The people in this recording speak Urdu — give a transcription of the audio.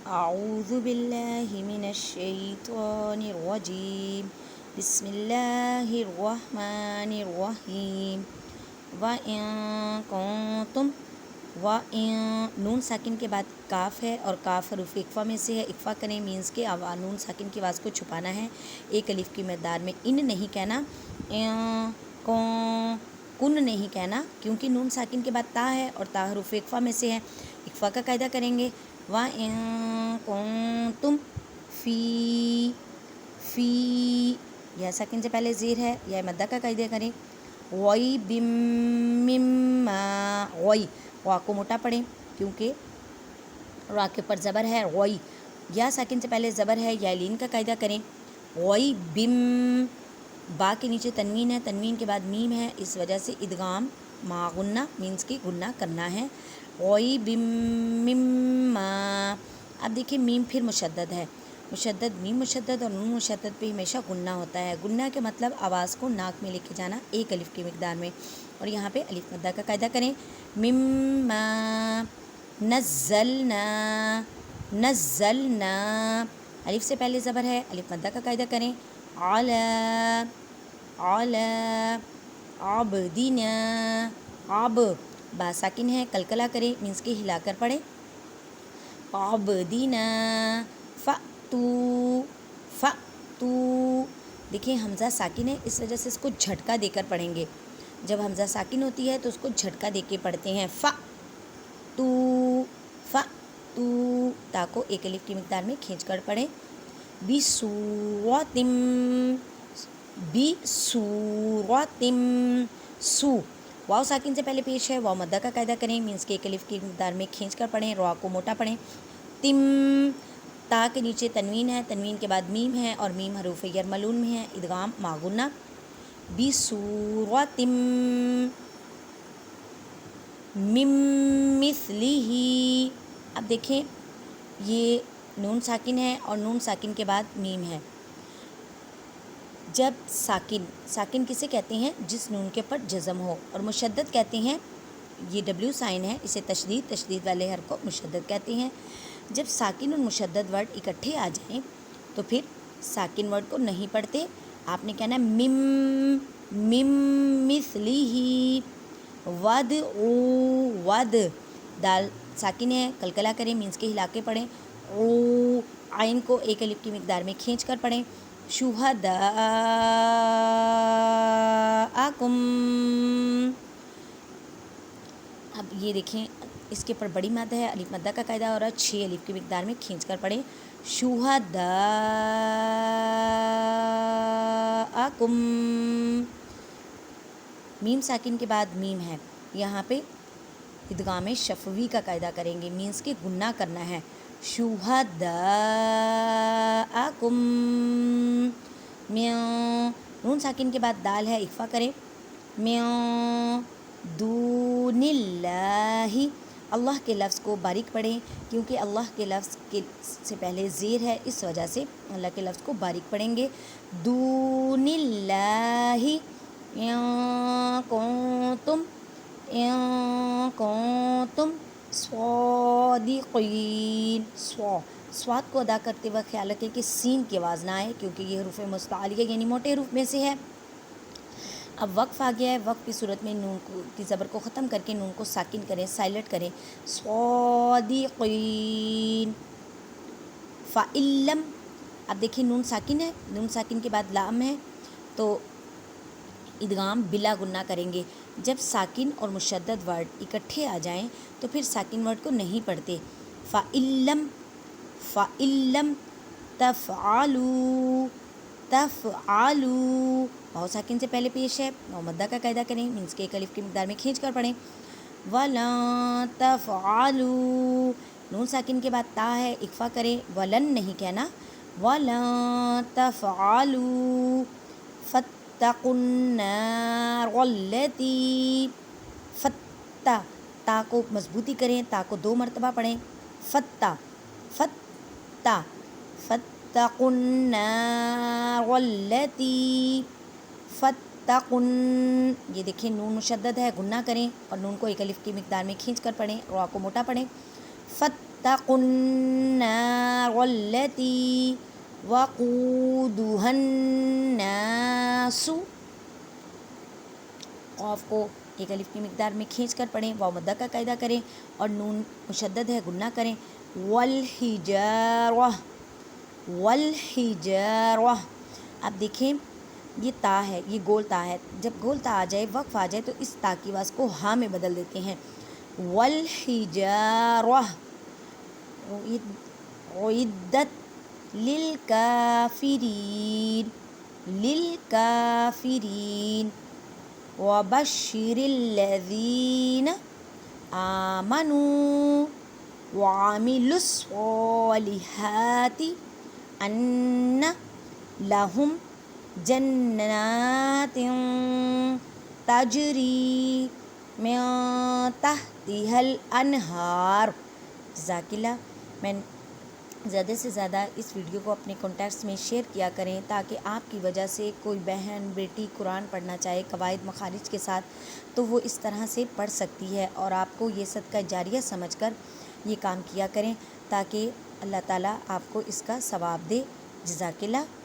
أعوذ بالله من الشيطان الرجيم بسم الله الرحمن الرحیم وَإِن كُنتم نون ساکن کے بعد کاف ہے اور کاف حروف اقفا میں سے ہے. اقفا کریں مینس کے نون ساکن کی آواز کو چھپانا ہے ایک الف کی مقدار میں. ان نہیں کہنا, کن نہیں کہنا کیونکہ نون ساکن کے بعد تا ہے اور تا حروف اقفا میں سے ہے. اقفا کا قاعدہ کریں گے وَإِن كُنتم فی یا ساکن سے پہلے زیر ہے یا مدہ کا قاعدہ کریں. غَيْبٍ مِّمَّا غوئی غا کو موٹا پڑھیں کیونکہ را کے اوپر زبر ہے. غوئی یا ساکن سے پہلے زبر ہے یا لین کا قاعدہ کریں. غَيْبٍ با کے نیچے تنوین ہے, تنوین کے بعد میم ہے, اس وجہ سے ادغام ما غنہ مینس کی غنہ کرنا ہے. غَيْبٍ مِّمَّا اب دیکھیں میم پھر مشدد ہے, مشدد میم مشدد اور نون مشدد پہ ہمیشہ غنہ ہوتا ہے. غنہ کے مطلب آواز کو ناک میں لے کے جانا ایک الف کی مقدار میں, اور یہاں پہ الف مدہ کا قاعدہ کریں. مما نزلنا نزلنا الف سے پہلے زبر ہے, الف مدہ کا قاعدہ کریں. علی عبدنا با ساکن ہے, کلکلا کریں مینس کے ہلا کر پڑھیں. عبدنا فأتو دیکھیں حمزہ ساکن ہے اس وجہ سے اس کو جھٹکا دے کر پڑھیں گے. جب حمزہ ساکن ہوتی ہے تو اس کو جھٹکا دے کے پڑھتے ہیں. فأتو تا کو ایک الف کی مقدار میں کھینچ کر پڑھیں. بِسُورَةٍ سو واو ساکن سے پہلے پیش ہے, واو مدہ کا قاعدہ کریں مینس کے ایک الف کی مقدار میں کھینچ کر پڑھیں, را کو موٹا پڑھیں. تم تا کے نیچے تنوین ہے, تنوین کے بعد میم ہے اور میم حروف یرملون میں ہے, ادغام ما غنہ. بِسُورَةٍ مِّن مِّثْلِهِ اب دیکھیں یہ نون ساکن ہے اور نون ساکن کے بعد میم ہے. جب ساکن کسے کہتے ہیں جس نون کے پر جزم ہو, اور مشدد کہتے ہیں یہ ڈبلیو سائن ہے اسے تشدید والے حرف کو مشدد کہتے ہیں. جب ساکن اور مشدد ورڈ اکٹھے آ جائیں تو پھر ساکن ورڈ کو نہیں پڑھتے, آپ نے کہنا مم مثلیہ. ود دال ساکن ہے, کلکلا کریں مینس کے ہلا کے پڑھیں. عین کو ایک الف کی مقدار میں کھینچ کر پڑھیں. شہداءکم اب یہ دیکھیں اس کے اوپر بڑی مد ہے, الف مدہ کا قاعدہ اور 6 الف کی مقدار میں کھینچ کر پڑھیں. شہداءکم میم ساکن کے بعد میم ہے, یہاں پہ ادغام شفوی کا قاعدہ کریں گے مینس کہ غنہ کرنا ہے. شہداءکم نون ساکن کے بعد دال ہے, اخفا کریں. من دون اللہ اللہ کے لفظ کو باریک پڑھیں کیونکہ اللہ کے لفظ کے سے پہلے زیر ہے, اس وجہ سے اللہ کے لفظ کو باریک پڑھیں گے. دون اللہ ان کنتم صادقین. سواد کو ادا کرتے وقت خیال رکھیں کہ سین کی آواز نہ آئے کیونکہ یہ حروف مستعلیہ یعنی موٹے حروف میں سے ہے. اب وقف آ گیا ہے, وقف کی صورت میں نون کی زبر کو ختم کر کے نون کو ساکن کریں, سائلنٹ کریں. صادقین فَإِلَّمْ اب دیکھیں نون ساکن ہے, نون ساکن کے بعد لام ہے تو ادغام بلا غنہ کریں گے. جب ساکن اور مشدد ورڈ اکٹھے آ جائیں تو پھر ساکن ورڈ کو نہیں پڑھتے. فَإِلَّمْ تَفْعَلُوا واو ساکن سے پہلے پیش ہے, واو مدہ کا قاعدہ کریں مینس کے ایک الف کی مقدار میں کھینچ کر پڑھیں. وَلَن تَفْعَلُوا نون ساکن کے بعد تا ہے, اخفا کریں, ولن نہیں کہنا. وَلَن تَفْعَلُوا فَاتَّقُوا النَّارَ الَّتِي تا کو مضبوطی کریں, تا کو 2 مرتبہ پڑھیں. فَاتَّقُوا النَّارَ الَّتِي یہ دیکھیں نون مشدد ہے, غنہ کریں اور نون کو ایک الف کی مقدار میں کھینچ کر پڑھیں, را کو موٹا پڑھیں. واتقوا النار التي وقودها الناس، قاف کو ایک الف کی مقدار میں کھینچ کر پڑھیں، واو مدہ کا قاعدہ کریں اور نون مشدد ہے گنہ کریں، والحجارہ والحجارہ۔ اب دیکھیں یہ تا ہے، یہ گول تا ہے، جب گول تا آ جائے، وقف آ جائے تو اس تا کی آواز کو ہاں میں بدل دیتے ہیں، والحجارہ اعدت للکافرین للکافرین، وبشر الذین آمنوا وعملوا الصالحات ان لهم جنات تجری من تحتها الانہار۔ جزاک اللہ۔ میں زیادہ سے زیادہ اس ویڈیو کو اپنے کانٹیکٹس میں شیئر کیا کریں تاکہ آپ کی وجہ سے کوئی بہن بیٹی قرآن پڑھنا چاہے قواعد مخارج کے ساتھ تو وہ اس طرح سے پڑھ سکتی ہے، اور آپ کو یہ صدقہ جاریہ سمجھ کر یہ کام کیا کریں تاکہ اللہ تعالیٰ آپ کو اس کا ثواب دے۔ جزاک اللہ۔